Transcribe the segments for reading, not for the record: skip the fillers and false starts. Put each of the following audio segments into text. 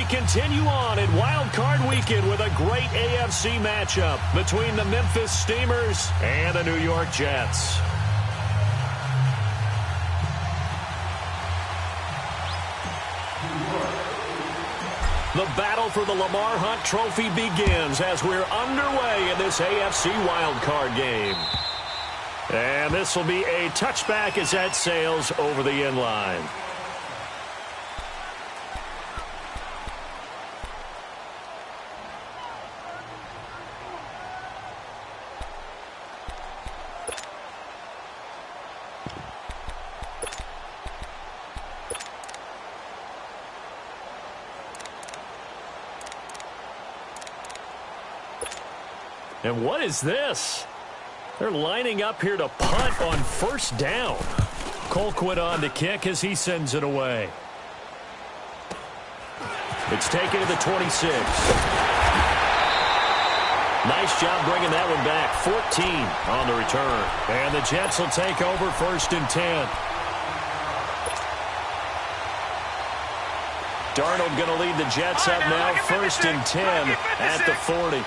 continue on in Wild Card Weekend with a great AFC matchup between the Memphis Steamers and the New York Jets. The battle for the Lamar Hunt Trophy begins as we're underway in this AFC Wild Card game. And this will be a touchback as that sails over the end line. And what is this? They're lining up here to punt on first down. COOKIN on to kick as he sends it away. It's taken to the 26. Nice job bringing that one back. 14 on the return. And the Jets will take over first and 10. Darnold going to lead the Jets up now. First and 10 at the 40.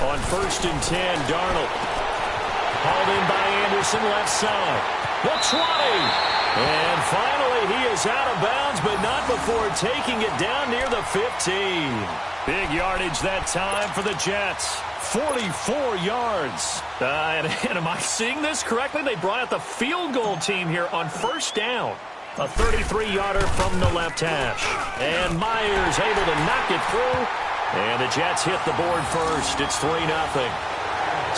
On first and 10, Darnold. Hauled in by Anderson, left side. The 20. And finally, he is out of bounds, but not before taking it down near the 15. Big yardage that time for the Jets. 44 yards. And am I seeing this correctly? They brought out the field goal team here on first down. A 33-yarder from the left hash. And Myers able to knock it through. And the Jets hit the board first. It's 3-0.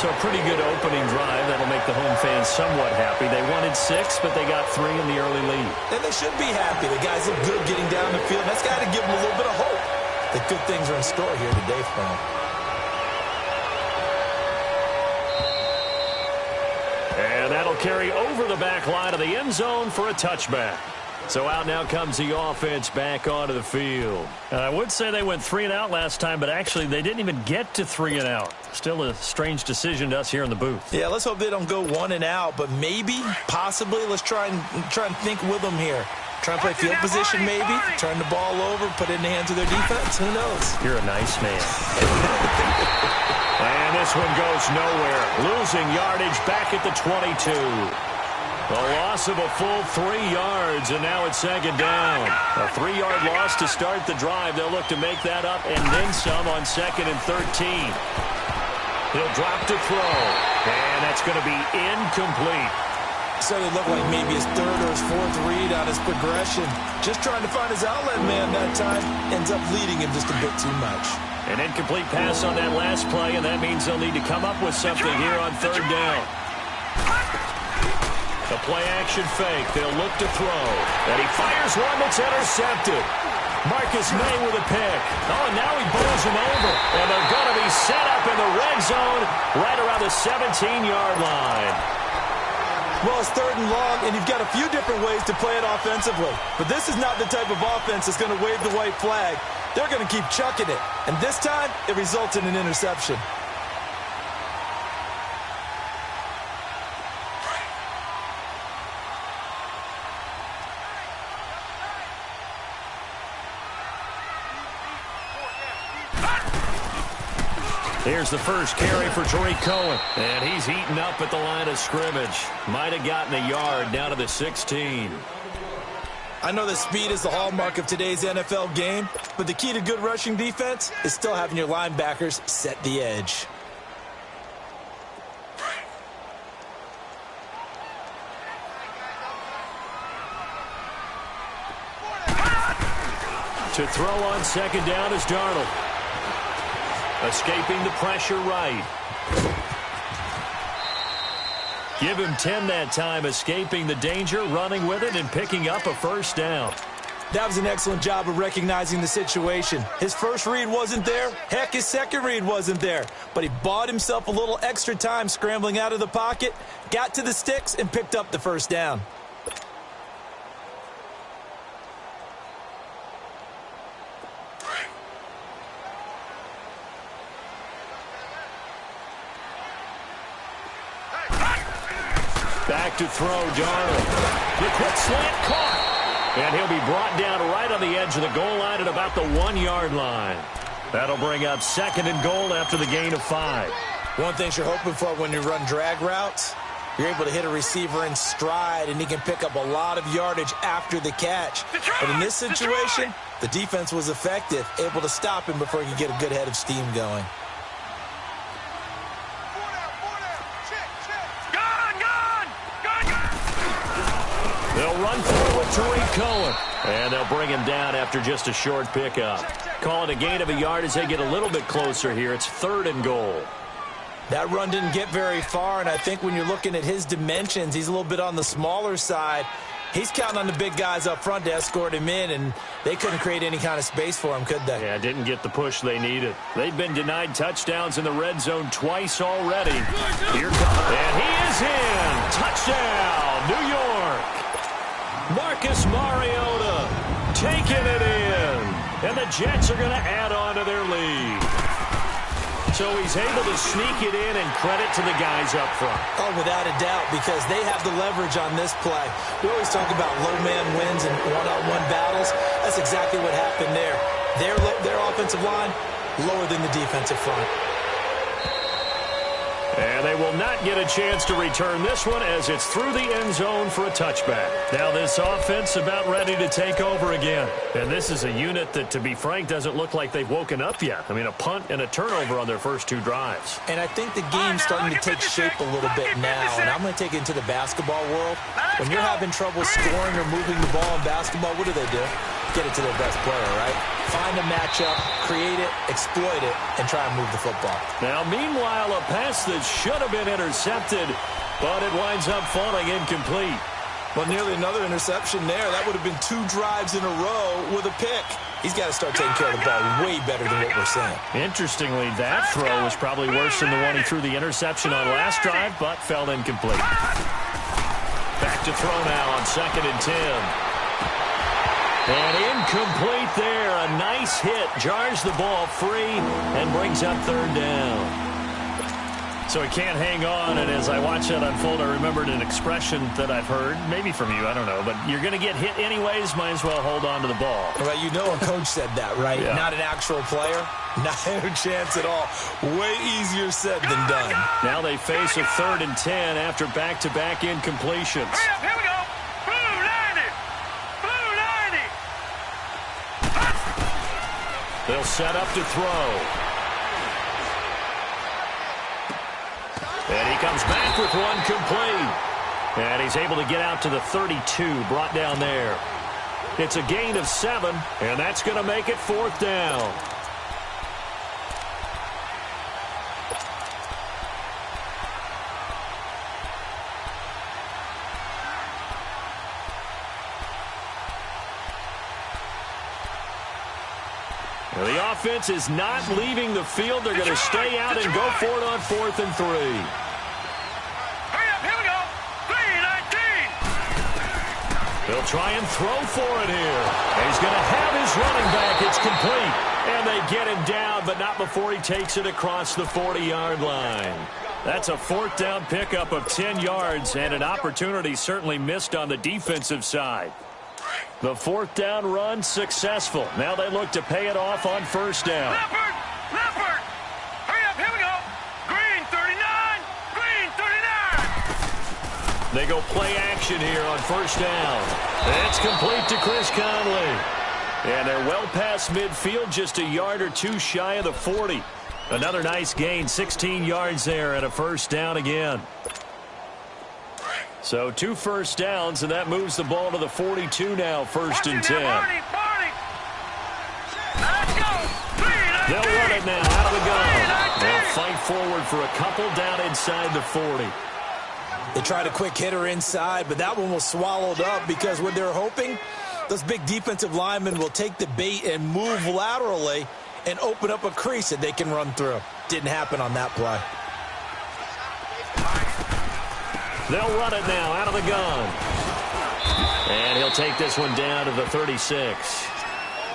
So a pretty good opening drive. That'll make the home fans somewhat happy. They wanted 6, but they got 3 in the early lead. And they should be happy. The guys look good getting down the field. That's got to give them a little bit of hope that good things are in store here today for them. And that'll carry over the back line of the end zone for a touchback. So out now comes the offense back onto the field. I would say they went 3 and out last time, but actually they didn't even get to 3 and out. Still a strange decision to us here in the booth. Yeah, let's hope they don't go 1 and out, but maybe, possibly, let's try and think with them here. Try and play field position maybe, turn the ball over, put it in the hands of their defense. Who knows? You're a nice man. And this one goes nowhere. Losing yardage back at the 22. A loss of a full 3 yards, and now it's second down. A 3-yard loss to start the drive. They'll look to make that up and then some on second and 13. He'll drop to throw, and that's going to be incomplete. So it looked like maybe his third or his fourth read on his progression. Just trying to find his outlet man that time. Ends up leading him just a bit too much. An incomplete pass on that last play, and that means they'll need to come up with something here on third down. The play-action fake. They'll look to throw. And he fires one that's intercepted. Marcus May with a pick. Oh, and now he bowls him over. And they're going to be set up in the red zone right around the 17-yard line. Well, it's third and long, and you've got a few different ways to play it offensively. But this is not the type of offense that's going to wave the white flag. They're going to keep chucking it. And this time, it results in an interception. Here's the first carry for Tariq Cohen. And he's eaten up at the line of scrimmage. Might have gotten a yard down to the 16. I know that speed is the hallmark of today's NFL game, but the key to good rushing defense is still having your linebackers set the edge. To throw on second down is Darnold. Escaping the pressure right. Give him 10 that time, escaping the danger, running with it, and picking up a first down. That was an excellent job of recognizing the situation. His first read wasn't there. Heck, his second read wasn't there. But he bought himself a little extra time scrambling out of the pocket, got to the sticks, and picked up the first down. Back to throw, Darnold. The quick slant caught. And he'll be brought down right on the edge of the goal line at about the 1-yard line. That'll bring up 2nd and goal after the gain of 5. One thing you're hoping for when you run drag routes, you're able to hit a receiver in stride, and he can pick up a lot of yardage after the catch. But in this situation, the defense was effective, able to stop him before he could get a good head of steam going. They'll run through with Tariq Cohen. And they'll bring him down after just a short pickup. Call it a gain of a yard as they get a little bit closer here. It's 3rd and goal. That run didn't get very far, and I think when you're looking at his dimensions, he's a little bit on the smaller side. He's counting on the big guys up front to escort him in, and they couldn't create any kind of space for him, could they? Yeah, didn't get the push they needed. They've been denied touchdowns in the red zone twice already. Here comes, and he is in. Touchdown, New York. Marcus Mariota taking it in, and the Jets are going to add on to their lead. So he's able to sneak it in, and credit to the guys up front. Oh, without a doubt, because they have the leverage on this play. We always talk about low man wins and one-on-one battles. That's exactly what happened there. Their offensive line, lower than the defensive front. And they will not get a chance to return this one as it's through the end zone for a touchback. Now this offense about ready to take over again. And this is a unit that, to be frank, doesn't look like they've woken up yet. I mean, a punt and a turnover on their first 2 drives. And I think the game's starting to take shape a little bit now. And I'm going to take it into the basketball world. When you're having trouble scoring or moving the ball in basketball, what do? Get it to their best player, right? Find a matchup, create it, exploit it, and try and move the football. Now, meanwhile, a pass that should have been intercepted, but it winds up falling incomplete. Well, nearly another interception there. That would have been 2 drives in a row with a pick. He's got to start taking care of the ball way better than what we're seeing. Interestingly, that throw was probably worse than the one he threw the interception on last drive, but fell incomplete. Back to throw now on 2nd and 10. And incomplete there. A nice hit. Jars the ball free and brings up 3rd down. So he can't hang on, and as I watch that unfold, I remembered an expression that I've heard, maybe from you, I don't know, but you're going to get hit anyways, might as well hold on to the ball. Well, you know a coach said that, right? Yeah. Not an actual player. Not a chance at all. Way easier said than done. Now they face a 3rd and 10 after back-to-back incompletions. Here we go. Blue 90. Blue 90. They'll set up to throw. And he comes back with one complete. And he's able to get out to the 32, brought down there. It's a gain of 7, and that's going to make it 4th down. Now, the offense is not leaving the field. They're going to stay out and go for it on 4th and 3. Hurry up, here we go. 3-19. They'll try and throw for it here. And he's going to have his running back. It's complete. And they get him down, but not before he takes it across the 40-yard line. That's a 4th down pickup of 10 yards, and an opportunity certainly missed on the defensive side. The 4th down run successful. Now they look to pay it off on 1st down. Leopard. Hurry up, here we go. Green 39. Green 39. They go play action here on 1st down. It's complete to Chris Conley. And they're well past midfield, just a yard or 2 shy of the 40. Another nice gain, 16 yards there, and a 1st down again. So 2 first downs, and that moves the ball to the 42 now, 1st and 10. Let's go. They'll run it now out of the gun. They'll fight forward for a couple down inside the 40. They tried a quick hitter inside, but that one was swallowed up because what they're hoping, those big defensive linemen will take the bait and move laterally and open up a crease that they can run through. Didn't happen on that play. They'll run it now out of the gun. And he'll take this one down to the 36.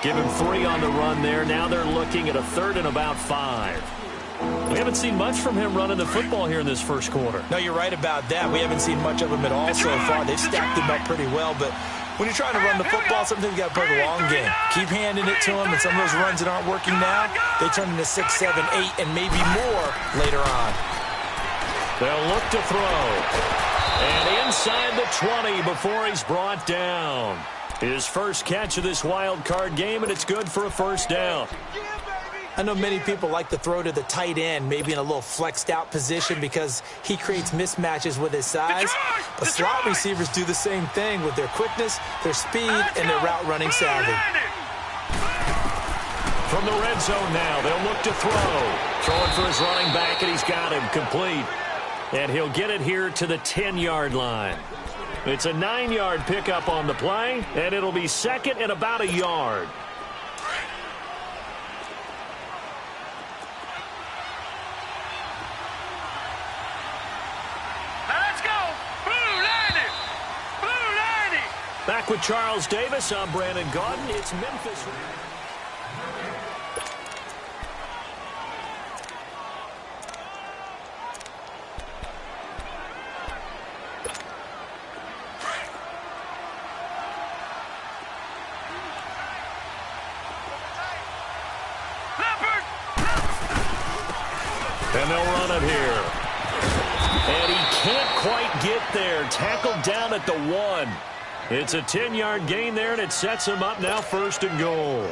Give him 3 on the run there. Now they're looking at a 3rd and about 5. We haven't seen much from him running the football here in this first quarter. No, you're right about that. We haven't seen much of him at all so far. They've stacked him up pretty well, but when you're trying to run the football, sometimes you got to play the long game. Keep handing it to him, and some of those runs that aren't working now, they turn into 6, 7, 8, and maybe more later on. They'll look to throw. And inside the 20 before he's brought down. His first catch of this wild card game, and it's good for a first down. I know many people like to throw to the tight end, maybe in a little flexed out position because he creates mismatches with his size. But slot receivers do the same thing with their quickness, their speed, and their route running savvy. From the red zone now, they'll look to throw. Throwing for his running back, and he's got him complete. And he'll get it here to the 10-yard line. It's a 9-yard pickup on the play, and it'll be second and about a yard. Back with Charles Davis, I'm Brandon Gaudin. It's Memphis. And they'll run it here. And he can't quite get there. Tackled down at the 1. It's a 10-yard gain there, and it sets him up now first and goal.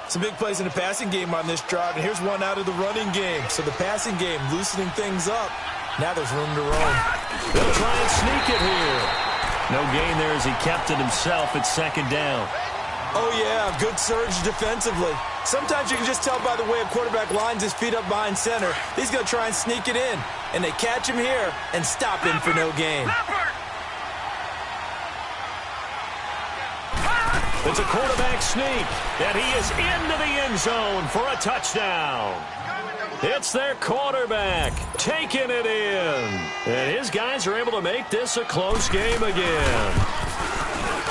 Some big plays in the passing game on this drive, and here's one out of the running game. So the passing game loosening things up. Now there's room to roam. They'll try and sneak it here. No gain there as he kept it himself at second down. Oh, yeah, good surge defensively. Sometimes you can just tell by the way a quarterback lines his feet up behind center. He's going to try and sneak it in, and they catch him here and stop him for no gain. It's a quarterback sneak, and he is into the end zone for a touchdown. It's their quarterback taking it in. And his guys are able to make this a close game again.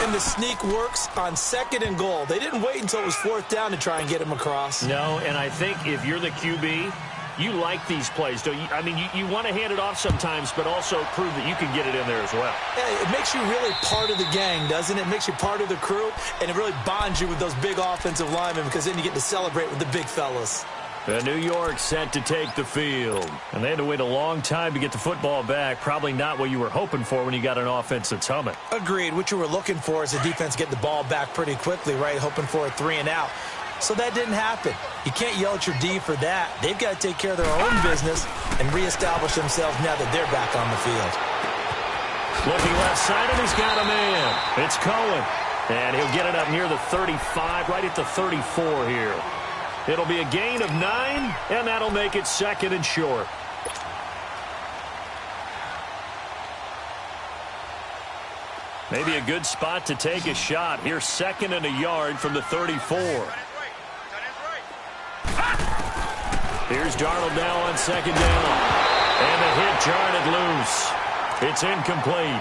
And the sneak works on second and goal. They didn't wait until it was fourth down to try and get him across. No, and I think if you're the QB, you like these plays, don't you? I mean, you want to hand it off sometimes, but also prove that you can get it in there as well. Yeah, it makes you really part of the gang, doesn't it? It makes you part of the crew, and it really bonds you with those big offensive linemen because then you get to celebrate with the big fellas. And New York set to take the field. And they had to wait a long time to get the football back. Probably not what you were hoping for when you got an offense that's humming. Agreed. What you were looking for is the defense get the ball back pretty quickly, right? Hoping for a 3 and out. So that didn't happen. You can't yell at your D for that. They've got to take care of their own business and reestablish themselves now that they're back on the field. Looking left side, and he's got a man. It's Cohen. And he'll get it up near the 35, right at the 34 here. It'll be a gain of 9, and that'll make it second and short. Maybe a good spot to take a shot. Here's second and a yard from the 34. Here's Darnold now on second down. And the hit jarred it loose. It's incomplete.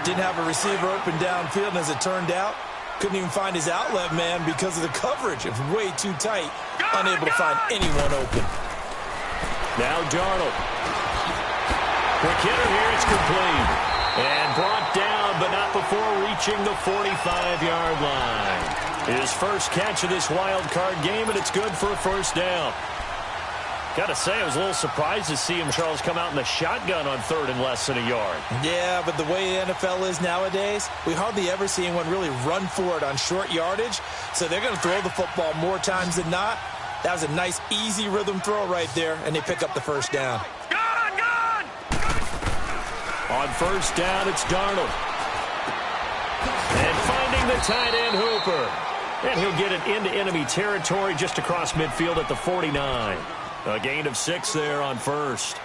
Didn't have a receiver open downfield, and as it turned out, couldn't even find his outlet man because of the coverage. It was way too tight. Unable to find anyone open. Now Darnold. Quick hitter here. It's complete. And brought down, but not before reaching the 45-yard line. His first catch of this wild card game, and it's good for a first down. Got to say, I was a little surprised to see him, Charles, come out in the shotgun on third and less than a yard. Yeah, but the way the NFL is nowadays, we hardly ever see anyone really run for it on short yardage. So they're going to throw the football more times than not. That was a nice, easy rhythm throw right there, and they pick up the first down. On first down, it's Darnold. And finding the tight end, Hooper. And he'll get it into enemy territory just across midfield at the 49. A gain of 6 there on first.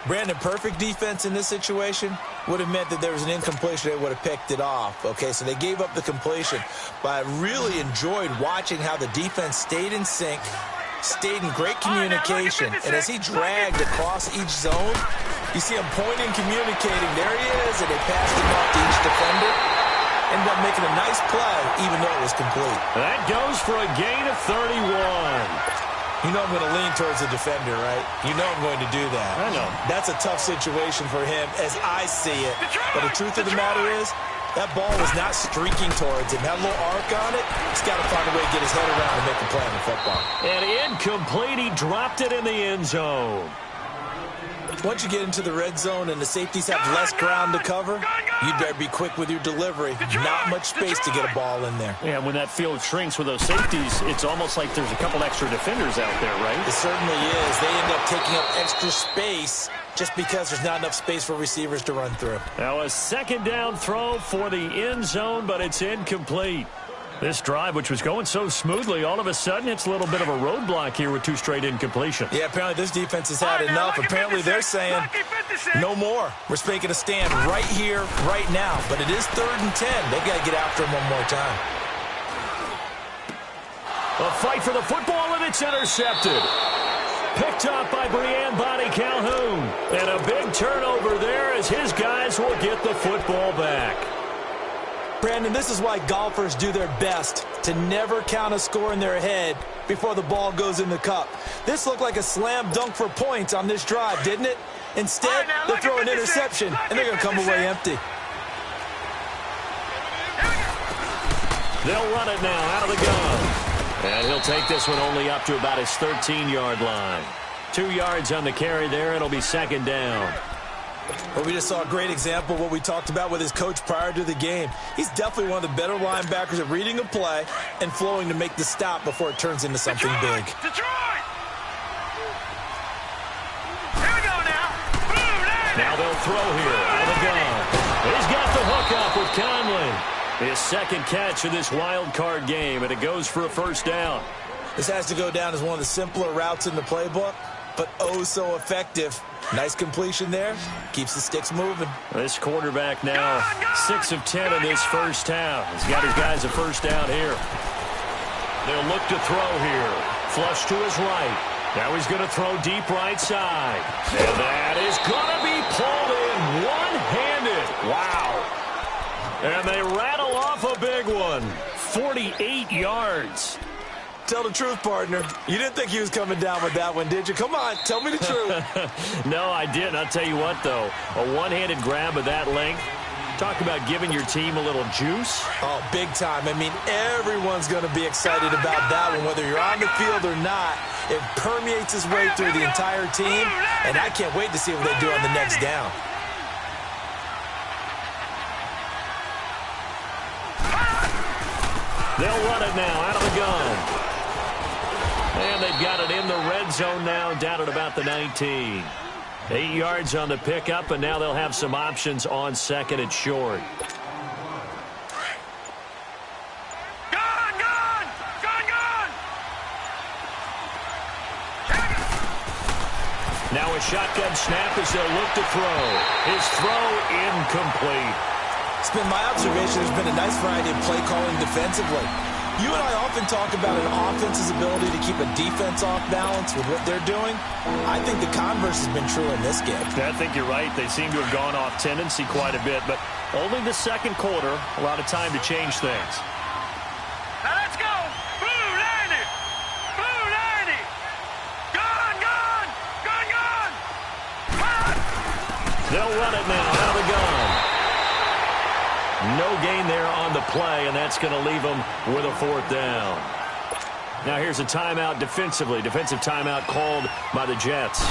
Brandon, perfect defense in this situation would have meant that there was an incompletion. They would have picked it off. Okay, so they gave up the completion. But I really enjoyed watching how the defense stayed in sync, stayed in great communication. And as he dragged across each zone, you see him pointing, communicating. There he is, and they passed him off to each defender. Ended up making a nice play, even though it was complete. That goes for a gain of 31. You know I'm going to lean towards the defender, right? You know I'm going to do that. I know. That's a tough situation for him as I see it. But the truth of the matter is, that ball was not streaking towards him. Had a little arc on it. He's got to find a way to get his head around and make a play on the football. And incomplete. He dropped it in the end zone. Once you get into the red zone and the safeties have less ground to cover, you'd better be quick with your delivery. Not much space to get a ball in there. Yeah, when that field shrinks with those safeties, it's almost like there's a couple extra defenders out there, right? It certainly is. They end up taking up extra space just because there's not enough space for receivers to run through. Now a second down throw for the end zone, but it's incomplete. This drive, which was going so smoothly, all of a sudden it's a little bit of a roadblock here with 2 straight incompletions. Yeah, apparently this defense has had enough. Apparently they're saying no more. We're making a stand right here, right now. But it is 3rd and 10. They've got to get after him one more time. A fight for the football, and it's intercepted. Picked up by Brian Bonnie Calhoun. And a big turnover there as his guys will get the football back. Brandon, this is why golfers do their best to never count a score in their head before the ball goes in the cup. This looked like a slam dunk for points on this drive, didn't it? Instead, they throw an interception, and they're going to come away empty. They'll run it now out of the gun. And he'll take this one only up to about his 13-yard line. 2 yards on the carry there. It'll be 2nd down. Well, we just saw a great example of what we talked about with his coach prior to the game. He's definitely one of the better linebackers at reading a play and flowing to make the stop before it turns into something big. Detroit! Here we go now. Boom, now they'll throw here out of the gun. He's got the hook up with Conley. His 2nd catch of this wild card game, and it goes for a 1st down. This has to go down as one of the simpler routes in the playbook, but oh so effective. Nice completion there. Keeps the sticks moving. This quarterback now 6 of 10 in this first half. He's got his guys a 1st down here. They'll look to throw here. Flush to his right. Now he's going to throw deep right side. And that is going to be pulled in one-handed. Wow. And they rattle off a big one. 48 yards. Tell the truth, partner. You didn't think he was coming down with that one, did you? Come on, tell me the truth. No, I didn't. I'll tell you what, though. A one-handed grab of that length. Talk about giving your team a little juice. Oh, big time. I mean, everyone's going to be excited about that one, whether you're on the field or not. It permeates its way through the entire team, and I can't wait to see what they do on the next down. They'll run it now out of the gun. And they've got it in the red zone now, down at about the 19. 8 yards on the pickup, and now they'll have some options on 2nd and short. Now a shotgun snap as they'll look to throw. His throw incomplete. It's been my observation there's been a nice variety of play calling defensively. You and I often talk about an offense's ability to keep a defense off balance with what they're doing. I think the converse has been true in this game. I think you're right. They seem to have gone off tendency quite a bit, but only the 2nd quarter, a lot of time to change things. Now let's go. Blue 90. Blue 90. Gun, gun. Gun, gun. Run. They'll run it now out of the gun. No gain there on the play, and that's going to leave them with a 4th down. Now here's a timeout defensively. Defensive timeout called by the Jets,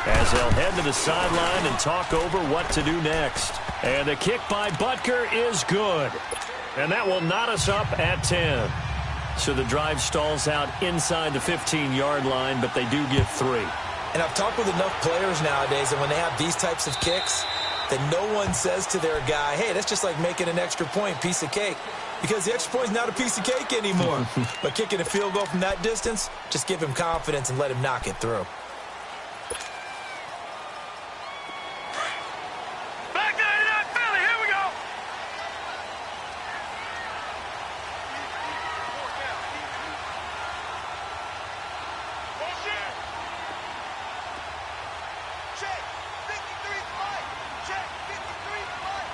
as they'll head to the sideline and talk over what to do next. And the kick by Butker is good. And that will knot us up at 10. So the drive stalls out inside the 15-yard line, but they do get 3. And I've talked with enough players nowadays that when they have these types of kicks, that no one says to their guy, hey, that's just like making an extra point, piece of cake. Because the extra point is not a piece of cake anymore. But kicking a field goal from that distance, just give him confidence and let him knock it through. Back to that Philly. Here we go. Check. 53 Mike. Check. 53 Mike.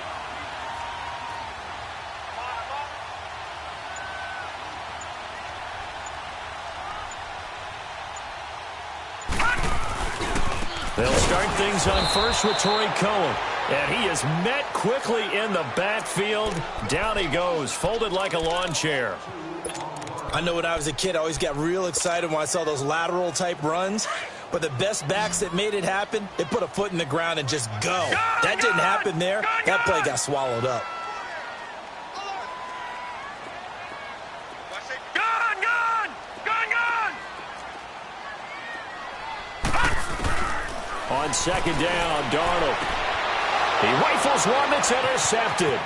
They'll start things on first with Torrey Cohen. And he is met quickly in the backfield. Down he goes, folded like a lawn chair. I know when I was a kid, I always got real excited when I saw those lateral-type runs. But the best backs that made it happen, they put a foot in the ground and just go. That didn't happen there. That play got swallowed up. On second down, Darnold. He rifles one that's intercepted.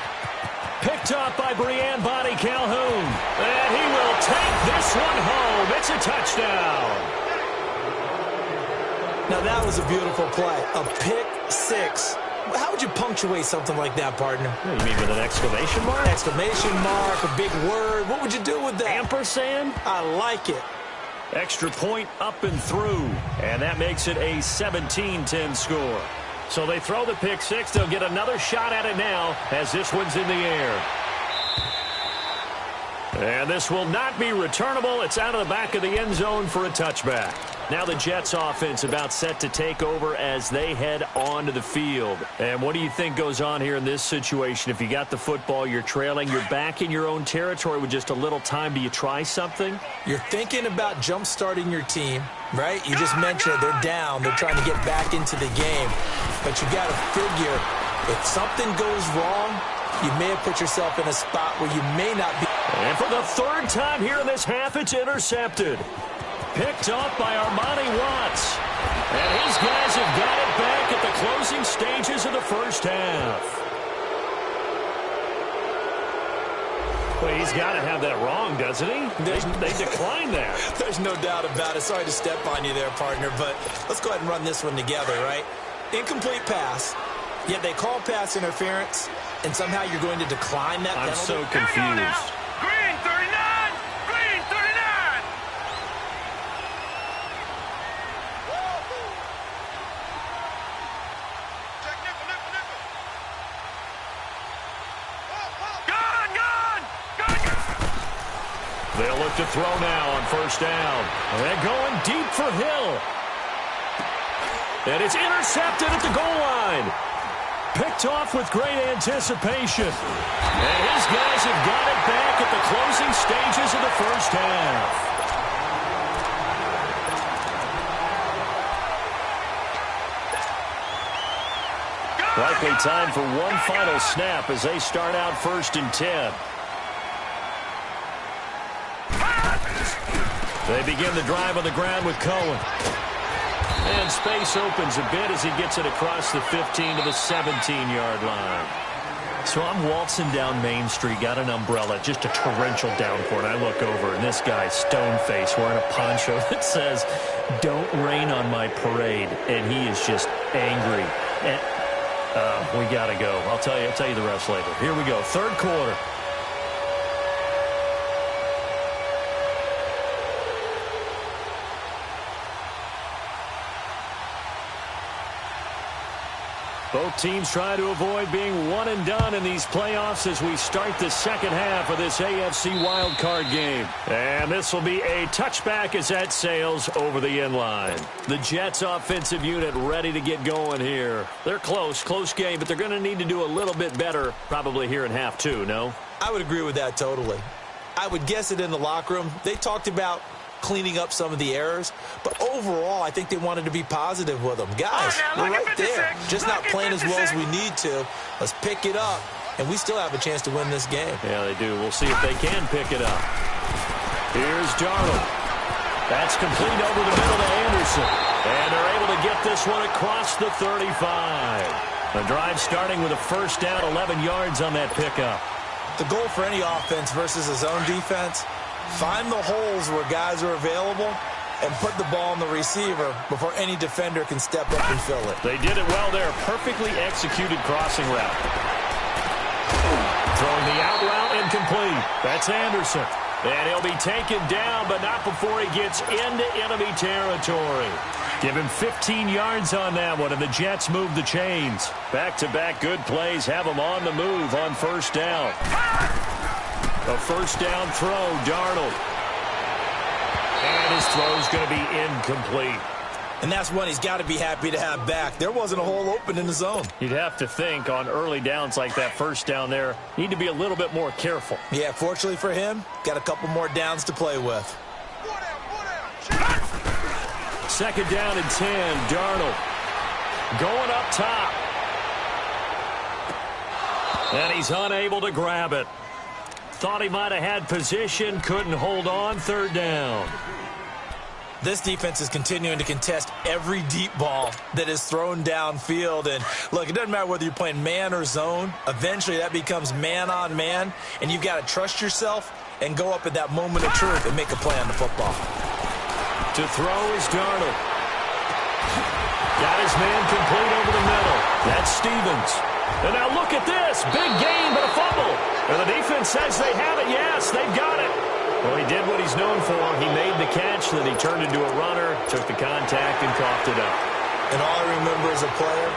Picked off by Brian Bonnie Calhoun. And he will take this one home. It's a touchdown. Now, that was a beautiful play. A pick six. How would you punctuate something like that, partner? You mean with an exclamation mark? Exclamation mark, a big word. What would you do with that? Ampersand? I like it. Extra point up and through. And that makes it a 17-10 score. So they throw the pick six. They'll get another shot at it now as this one's in the air. And this will not be returnable. It's out of the back of the end zone for a touchback. Now the Jets offense about set to take over as they head onto the field. And what do you think goes on here in this situation? If you got the football, you're trailing, you're back in your own territory with just a little time. Do you try something? You're thinking about jump-starting your team, right? You just mentioned it. They're down. They're trying to get back into the game. But you got to figure if something goes wrong, you may have put yourself in a spot where you may not be. And for the third time here in this half, it's intercepted. Picked off by Armani Watts. And his guys have got it back at the closing stages of the first half. Well, he's got to have that wrong, doesn't he? They declined that. There's no doubt about it. Sorry to step on you there, partner, but let's go ahead and run this one together, right? Incomplete pass, yet they call pass interference, and somehow you're going to decline that penalty? I'm so confused. Green 39! Green 39! Check nickel, nickel, nickel. Gone, gone! Gone, gone! They'll look to throw now on first down. And they're going deep for Hill. And it's intercepted at the goal line. Picked off with great anticipation. And his guys have got it back at the closing stages of the first half. Likely time for one final snap as they start out 1st and 10. They begin the drive on the ground with Cohen. And space opens a bit as he gets it across the 15 to the 17-yard line. So I'm waltzing down Main Street, got an umbrella, just a torrential downpour, and I look over, and this guy's stone-faced wearing a poncho that says, "Don't rain on my parade," and he is just angry. And we got to go. I'll tell you the rest later. Here we go, third quarter. Both teams try to avoid being one and done in these playoffs as we start the second half of this AFC wildcard game. And this will be a touchback as that sails over the end line. The Jets offensive unit ready to get going here. They're close game, but they're going to need to do a little bit better probably here in half two, no? I would agree with that totally. I would guess it in the locker room. They talked about cleaning up some of the errors, but overall, I think they wanted to be positive with them. Guys, we're right there, just not playing as well as we need to. Let's pick it up, and we still have a chance to win this game. Yeah, they do. We'll see if they can pick it up. Here's Darnold. That's complete over the middle to Anderson, and they're able to get this one across the 35. The drive starting with a first down, 11 yards on that pickup. The goal for any offense versus a zone defense, find the holes where guys are available and put the ball on the receiver before any defender can step up and fill it. They did it well there. Perfectly executed crossing route. Throwing the out route incomplete. That's Anderson. And he'll be taken down, but not before he gets into enemy territory. Give him 15 yards on that one, and the Jets move the chains. Back-to-back good plays have them on the move on first down. A first down throw, Darnold. And his throw's going to be incomplete. And that's one he's got to be happy to have back. There wasn't a hole open in the zone. You'd have to think on early downs like that first down there, need to be a little bit more careful. Yeah, fortunately for him, got a couple more downs to play with. Second down and 10, Darnold going up top. And he's unable to grab it. Thought he might have had position, couldn't hold on, third down. This defense is continuing to contest every deep ball that is thrown downfield. And look, it doesn't matter whether you're playing man or zone. Eventually that becomes man on man, and you've got to trust yourself and go up at that moment of truth and make a play on the football. To throw is Darnold. Got his man complete over the middle. That's Stevens. And now look at this. Big gain, but a fumble. And the defense says they have it. Yes, they've got it. Well, he did what he's known for. He made the catch, then he turned into a runner, took the contact, and coughed it up. And all I remember as a player,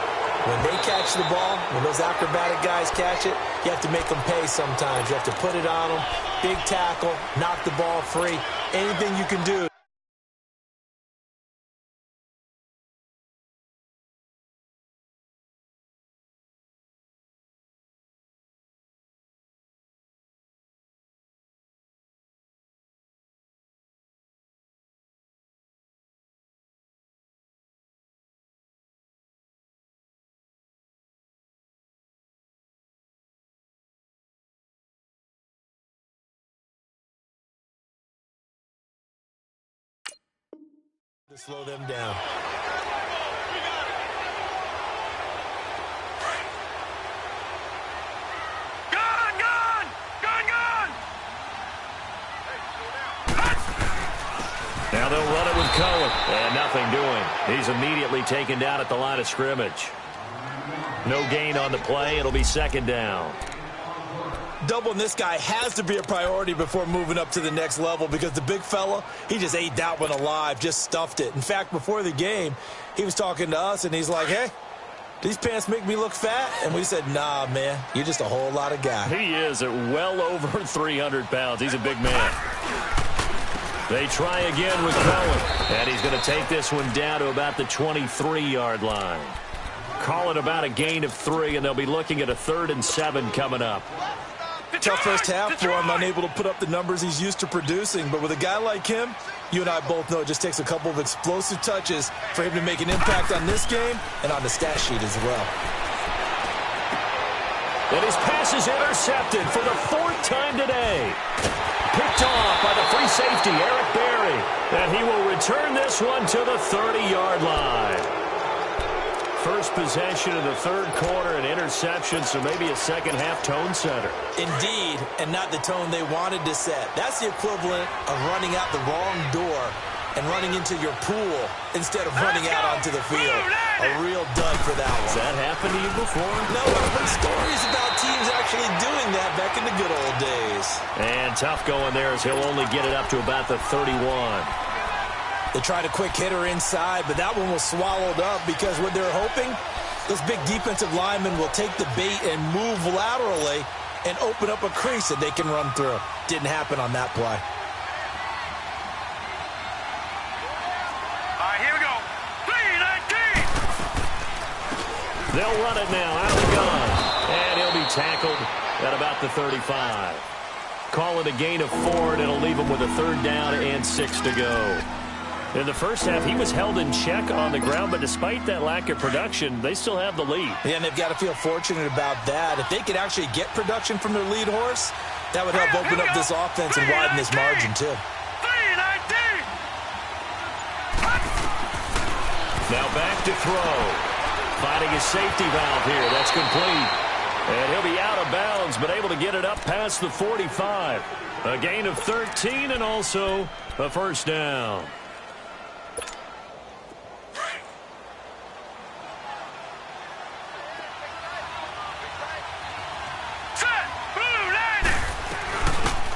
when they catch the ball, when those acrobatic guys catch it, you have to make them pay sometimes. You have to put it on them, big tackle, knock the ball free, anything you can do. To slow them down. Now they'll run it with Cohen. And nothing doing. He's immediately taken down at the line of scrimmage. No gain on the play. It'll be second down. Doubling this guy has to be a priority before moving up to the next level because the big fella, he just ate that one alive, just stuffed it. In fact, before the game, he was talking to us, and he's like, hey, these pants make me look fat? And we said, nah, man, you're just a whole lot of guy. He is at well over 300 pounds. He's a big man. They try again with Cohen, and he's going to take this one down to about the 23-yard line. Call it about a gain of 3, and they'll be looking at a 3rd and 7 coming up. Tough first half for him, unable to put up the numbers he's used to producing. But with a guy like him, you and I both know it just takes a couple of explosive touches for him to make an impact on this game and on the stat sheet as well. And his pass is intercepted for the 4th time today. Picked off by the free safety, Eric Berry. And he will return this one to the 30-yard line. First possession of the 3rd quarter, an interception, so maybe a second-half tone setter. Indeed, and not the tone they wanted to set. That's the equivalent of running out the wrong door and running into your pool instead of running out onto the field. A real dud for that one. Has that happened to you before? No, I've heard stories about teams actually doing that back in the good old days. And tough going there as he'll only get it up to about the 31. They tried a quick hitter inside, but that one was swallowed up because what they're hoping, this big defensive lineman will take the bait and move laterally and open up a crease that they can run through. Didn't happen on that play. All right, here we go. 3-19. They'll run it now out of the gun. And he'll be tackled at about the 35. Call it a gain of 4, and it'll leave him with a 3rd down and 6 to go. In the first half, he was held in check on the ground, but despite that lack of production, they still have the lead. Yeah, and they've got to feel fortunate about that. If they could actually get production from their lead horse, that would help open up this offense and widen this margin, too. 3-19. Now back to throw. Finding his safety valve here. That's complete. And he'll be out of bounds, but able to get it up past the 45. A gain of 13 and also a first down.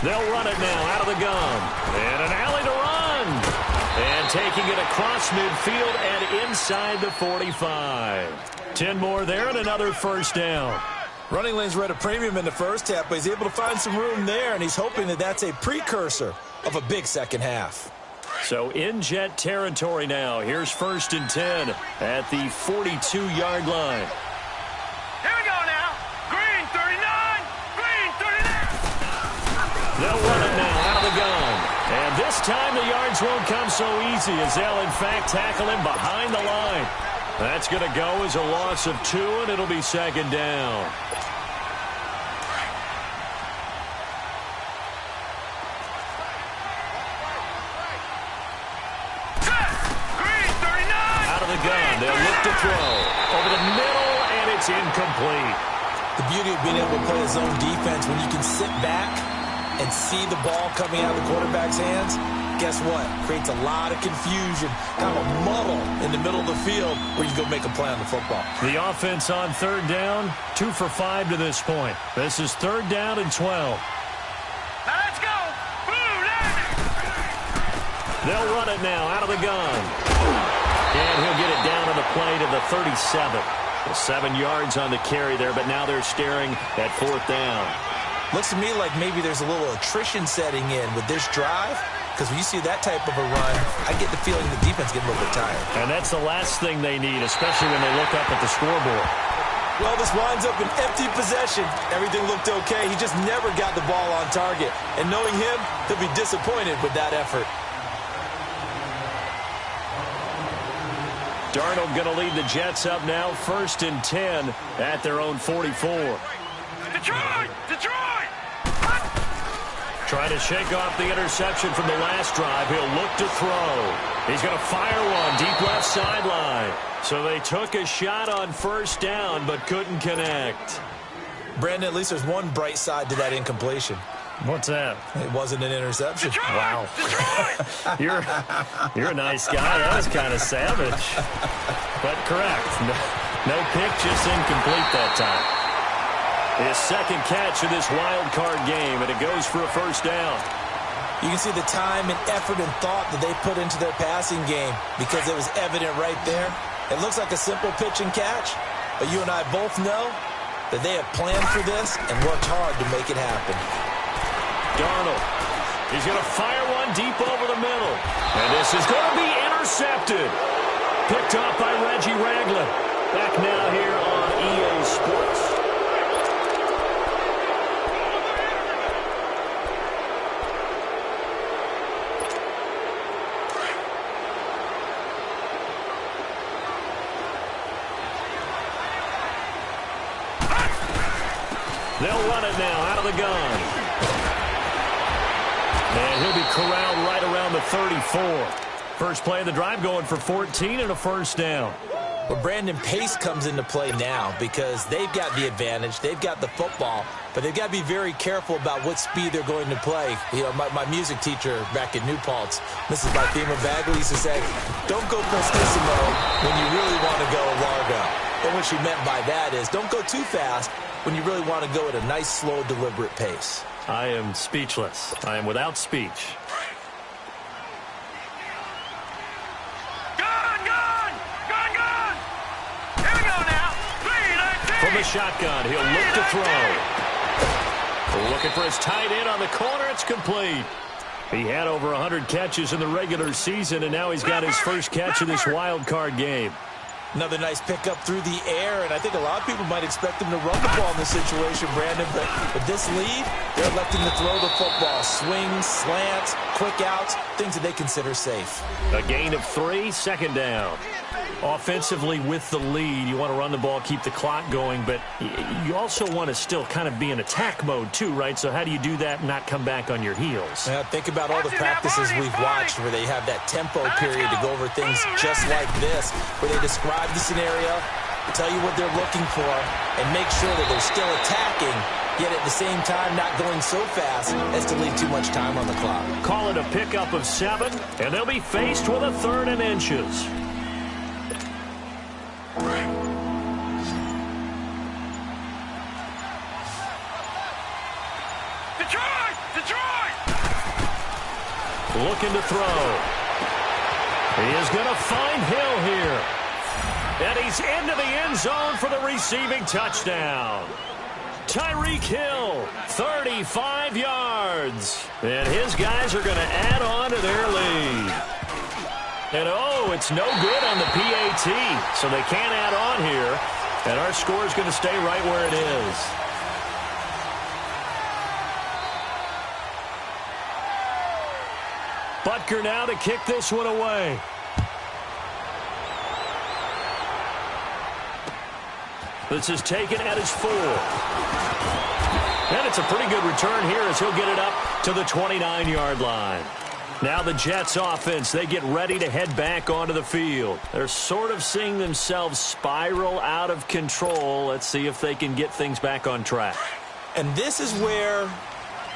They'll run it now out of the gun. And an alley to run. And taking it across midfield and inside the 45. 10 more there and another first down. Running lanes were at a premium in the first half, but he's able to find some room there, and he's hoping that that's a precursor of a big second half. So in Jet territory now. Here's 1st and 10 at the 42-yard line. Here we go now. Green 39. Green 39. They'll run it now out of the gun. And this time the yards won't come so easy as they'll, in fact, tackle him behind the line. That's going to go as a loss of 2, and it'll be 2nd down. Gun. They'll look to throw over the middle, and it's incomplete. The beauty of being able to play a zone defense, when you can sit back and see the ball coming out of the quarterback's hands, guess what? Creates a lot of confusion, kind of a muddle in the middle of the field where you go make a play on the football. The offense on 3rd down, 2 for 5 to this point. This is 3rd down and 12. Now let's go. Blue line. They'll run it now out of the gun. And he'll get it down on the play to the 37. Well, 7 yards on the carry there, but now they're staring at 4th down. Looks to me like maybe there's a little attrition setting in with this drive, because when you see that type of a run, I get the feeling the defense getting a little bit tired. And that's the last thing they need, especially when they look up at the scoreboard. Well, this winds up an empty possession. Everything looked okay. He just never got the ball on target. And knowing him, he'll be disappointed with that effort. Darnold going to lead the Jets up now, 1st and 10 at their own 44. Detroit! Detroit! Trying to shake off the interception from the last drive. He'll look to throw. He's going to fire one deep left sideline. So they took a shot on 1st down, but couldn't connect. Brandon, at least there's one bright side to that incompletion. What's that? It wasn't an interception. Detroit! Wow. Detroit! You're a nice guy. That was kind of savage. But correct. No pick, just incomplete that time. His 2nd catch of this wild card game, and it goes for a 1st down. You can see the time and effort and thought that they put into their passing game because it was evident right there. It looks like a simple pitch and catch, but you and I both know that they have planned for this and worked hard to make it happen. Darnold. He's going to fire one deep over the middle. And this is going to be intercepted. Picked off by Reggie Ragland. Back now here on EA Sports. They'll run it now out of the gun. And he'll be corralled right around the 34. First play of the drive going for 14 and a 1st down. Well, Brandon, pace comes into play now because they've got the advantage. They've got the football, but they've got to be very careful about what speed they're going to play. You know, my music teacher back at New Paltz, Mrs. Bythema Bagley, used to say, don't go prestissimo when you really want to go largo. And what she meant by that is don't go too fast when you really want to go at a nice, slow, deliberate pace. I am speechless. I am without speech. Gun! Gun! Gun! Gun! Here we go now. 3-19. From the shotgun, he'll look to throw. Looking for his tight end on the corner. It's complete. He had over 100 catches in the regular season, and now he's got his first catch of this wild card game. Another nice pickup through the air, and I think a lot of people might expect him to run the ball in this situation, Brandon, but with this lead, they're electing to throw the football. Swings, slants, quick outs, things that they consider safe. A gain of 3, 2nd down. Offensively with the lead, you want to run the ball, keep the clock going, but you also want to still kind of be in attack mode too, right? So how do you do that and not come back on your heels? Now, think about all the practices we've watched where they have that tempo period to go over things just like this, where they describe the scenario, tell you what they're looking for, and make sure that they're still attacking, yet at the same time not going so fast as to leave too much time on the clock. Call it a pickup of 7, and they'll be faced with a 3rd and inches. Detroit! Detroit! Looking to throw. He is going to find Hill here. And he's into the end zone for the receiving touchdown. Tyreek Hill, 35 yards. And his guys are going to add on to their lead. And, oh, it's no good on the PAT, so they can't add on here. And our score is going to stay right where it is. Butker now to kick this one away. This is taken at his 4. And it's a pretty good return here as he'll get it up to the 29-yard line. Now the Jets offense, they get ready to head back onto the field. They're sort of seeing themselves spiral out of control. Let's see if they can get things back on track. And this is where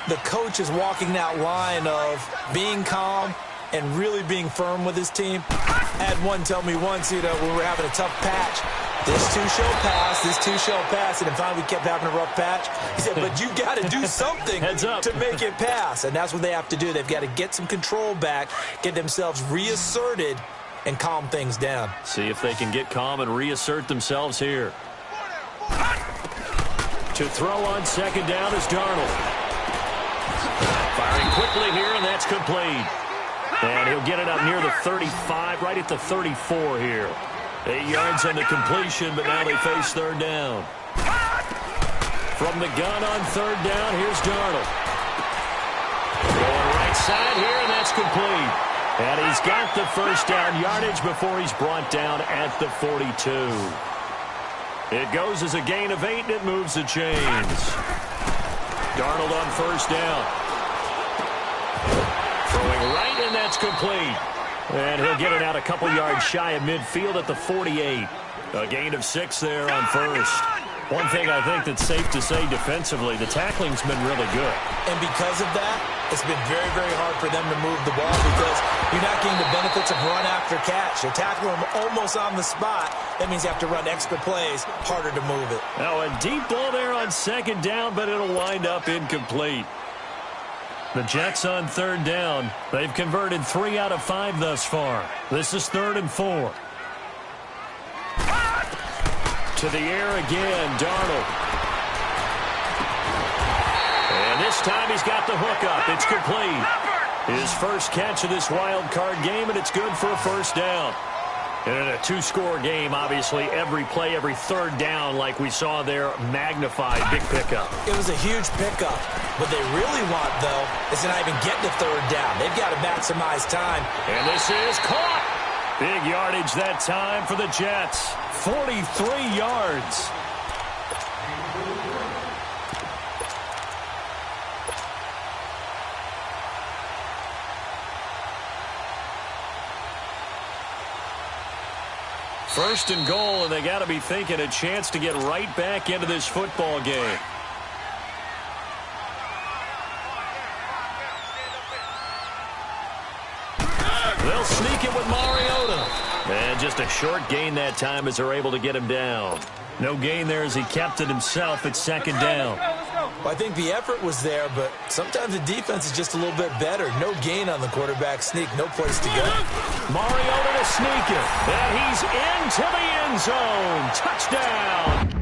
the coach is walking that line of being calm and really being firm with his team. I had one tell me once, when we were having a tough patch, this too shall pass, this too shall pass, and then finally we kept having a rough patch. He said, but you got to do something to make it pass, and that's what they have to do. They've got to get some control back, get themselves reasserted, and calm things down. See if they can get calm and reassert themselves here. To throw on second down is Darnold. Firing quickly here, and that's complete. And he'll get it up near the 35, right at the 34 here. 8 yards on the completion, but now they face third down. From the gun on third down, here's Darnold. Going right side here, and that's complete. And he's got the first down yardage before he's brought down at the 42. It goes as a gain of 8, and it moves the chains. Darnold on first down. Throwing right, and that's complete. And he'll get it out a couple yards shy of midfield at the 48. A gain of 6 there on first. One thing I think that's safe to say defensively, the tackling's been really good. And because of that, it's been very, very hard for them to move the ball because you're not getting the benefits of run after catch. You're tackling them almost on the spot. That means you have to run extra plays, harder to move it. Now a deep ball there on second down, but it'll wind up incomplete. The Jets on third down. They've converted 3 out of 5 thus far. This is 3rd and 4. To the air again, Darnold. And this time he's got the hook up. It's complete. His first catch of this wild card game, and it's good for a first down. And in a 2-score game, obviously, every play, every third down, like we saw there, magnified, big pickup. It was a huge pickup. What they really want, though, is to not even get to third down. They've got to maximize time. And this is caught. Big yardage that time for the Jets. 43 yards. First and goal, and they got to be thinking a chance to get right back into this football game. They'll sneak it with Mariota. And just a short gain that time as they're able to get him down. No gain there as he kept it himself at second down. Well, I think the effort was there, but sometimes the defense is just a little bit better. No gain on the quarterback sneak. No place to go. Mariota to sneak it. And he's into the end zone. Touchdown.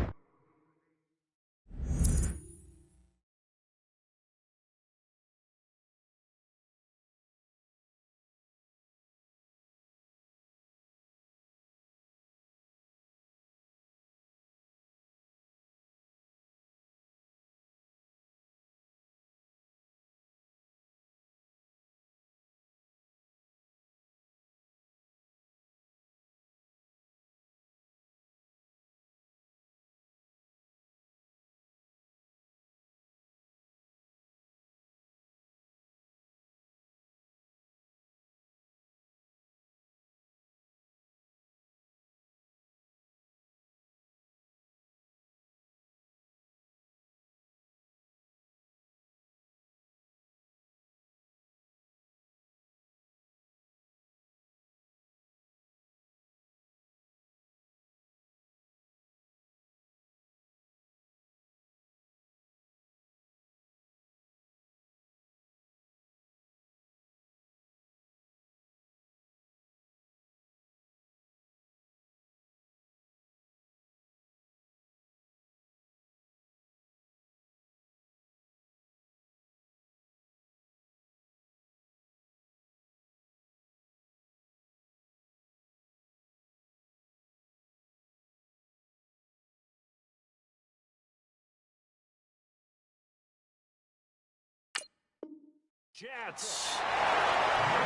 Jets.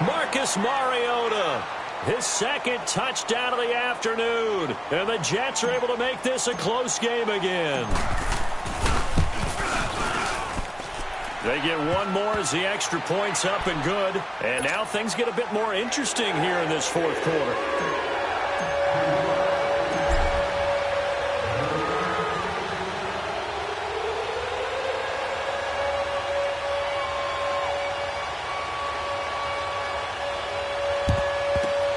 Marcus Mariota, his second touchdown of the afternoon. And the Jets are able to make this a close game again. They get one more as the extra point's up and good. And now things get a bit more interesting here in this fourth quarter.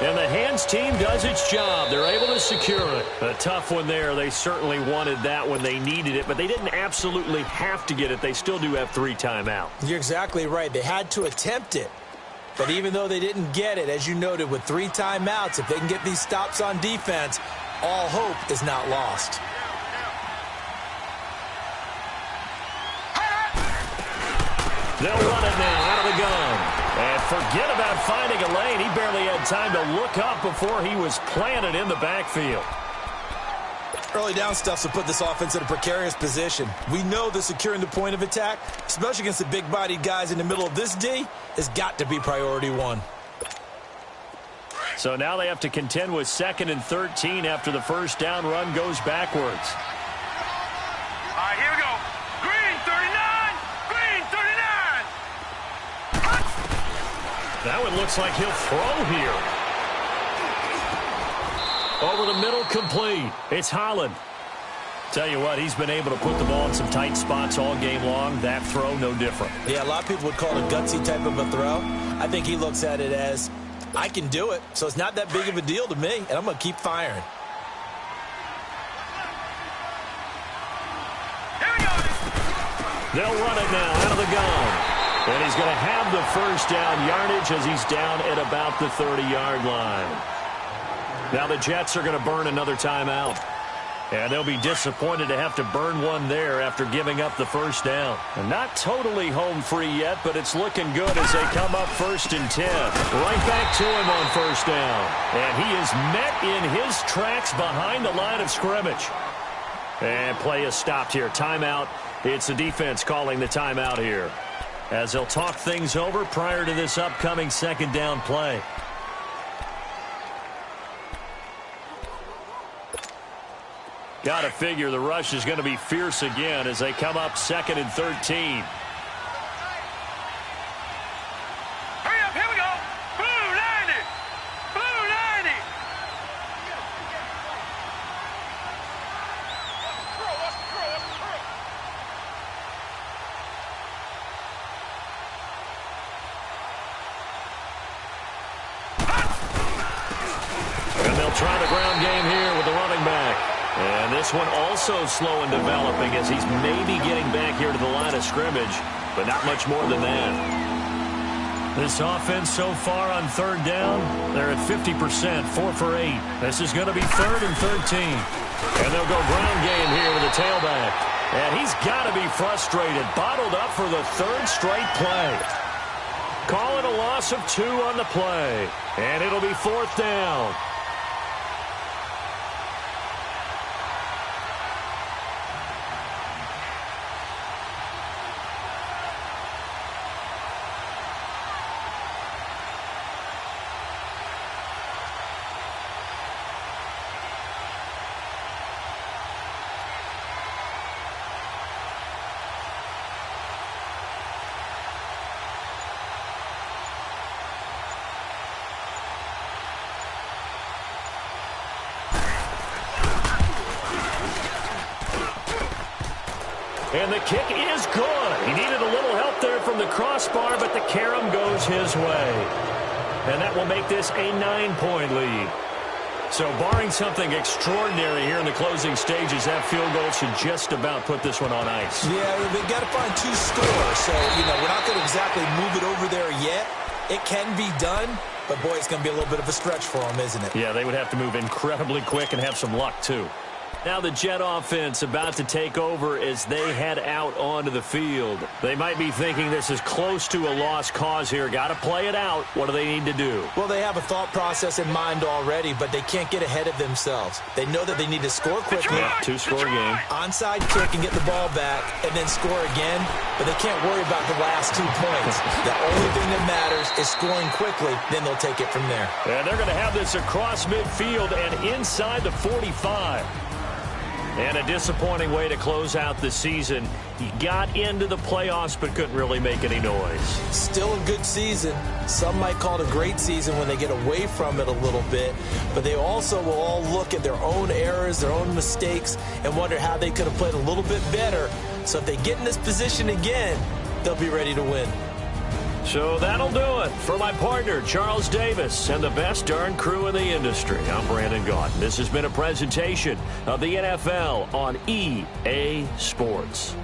And the hands team does its job. They're able to secure it. A tough one there. They certainly wanted that when they needed it, but they didn't absolutely have to get it. They still do have 3 timeouts. You're exactly right. They had to attempt it. But even though they didn't get it, as you noted, with 3 timeouts, if they can get these stops on defense, all hope is not lost. They'll run it now out of the gun. And forget about finding a lane. He barely had time to look up before he was planted in the backfield. Early down stuff will put this offense in a precarious position. We know that securing the point of attack, especially against the big-bodied guys in the middle of this D, has got to be priority 1. So now they have to contend with 2nd and 13 after the first down run goes backwards. All right, here we go. Green, 39. Green, 39. That one looks like he'll throw here. Over the middle, complete. It's Holland. Tell you what, he's been able to put the ball in some tight spots all game long. That throw, no different. Yeah, a lot of people would call it a gutsy type of a throw. I think he looks at it as, I can do it, so it's not that big of a deal to me, and I'm going to keep firing. Here we go. They'll run it now out of the gun. And he's going to have the first down yardage as he's down at about the 30-yard line. Now the Jets are going to burn another timeout. And they'll be disappointed to have to burn one there after giving up the first down. And not totally home free yet, but it's looking good as they come up 1st and 10. Right back to him on first down. And he is met in his tracks behind the line of scrimmage. And play is stopped here. Timeout. It's the defense calling the timeout here, as they'll talk things over prior to this upcoming 2nd down play. Got to figure the rush is going to be fierce again as they come up 2nd and 13. Hurry up, here we go. Blue 90. Blue 90. And they'll try the ground game here with the running back. And this one also slow in developing as he's maybe getting back here to the line of scrimmage, but not much more than that. This offense so far on 3rd down, they're at 50%, 4 for 8. This is going to be 3rd and 13. And they'll go ground game here with the tailback. And he's got to be frustrated, bottled up for the 3rd straight play. Call it a loss of 2 on the play. And it'll be 4th down. And the kick is good. He needed a little help there from the crossbar, but the carom goes his way. And that will make this a 9-point lead. So barring something extraordinary here in the closing stages, that field goal should just about put this one on ice. Yeah, we've got to find 2 scores. So, we're not going to exactly move it over there yet. It can be done, but boy, it's going to be a little bit of a stretch for them, isn't it? Yeah, they would have to move incredibly quick and have some luck, too. Now the Jet offense about to take over as they head out onto the field. They might be thinking this is close to a lost cause here. Got to play it out. What do they need to do? Well, they have a thought process in mind already, but they can't get ahead of themselves. They know that they need to score quickly. Two-score game. Onside kick and get the ball back and then score again, but they can't worry about the last 2 points. The only thing that matters is scoring quickly, then they'll take it from there. And they're going to have this across midfield and inside the 45. And a disappointing way to close out the season. He got into the playoffs but couldn't really make any noise. Still a good season. Some might call it a great season when they get away from it a little bit. But they also will all look at their own errors, their own mistakes, and wonder how they could have played a little bit better. So if they get in this position again, they'll be ready to win. So that'll do it for my partner, Charles Davis, and the best darn crew in the industry. I'm Brandon Gaudin. This has been a presentation of the NFL on EA Sports.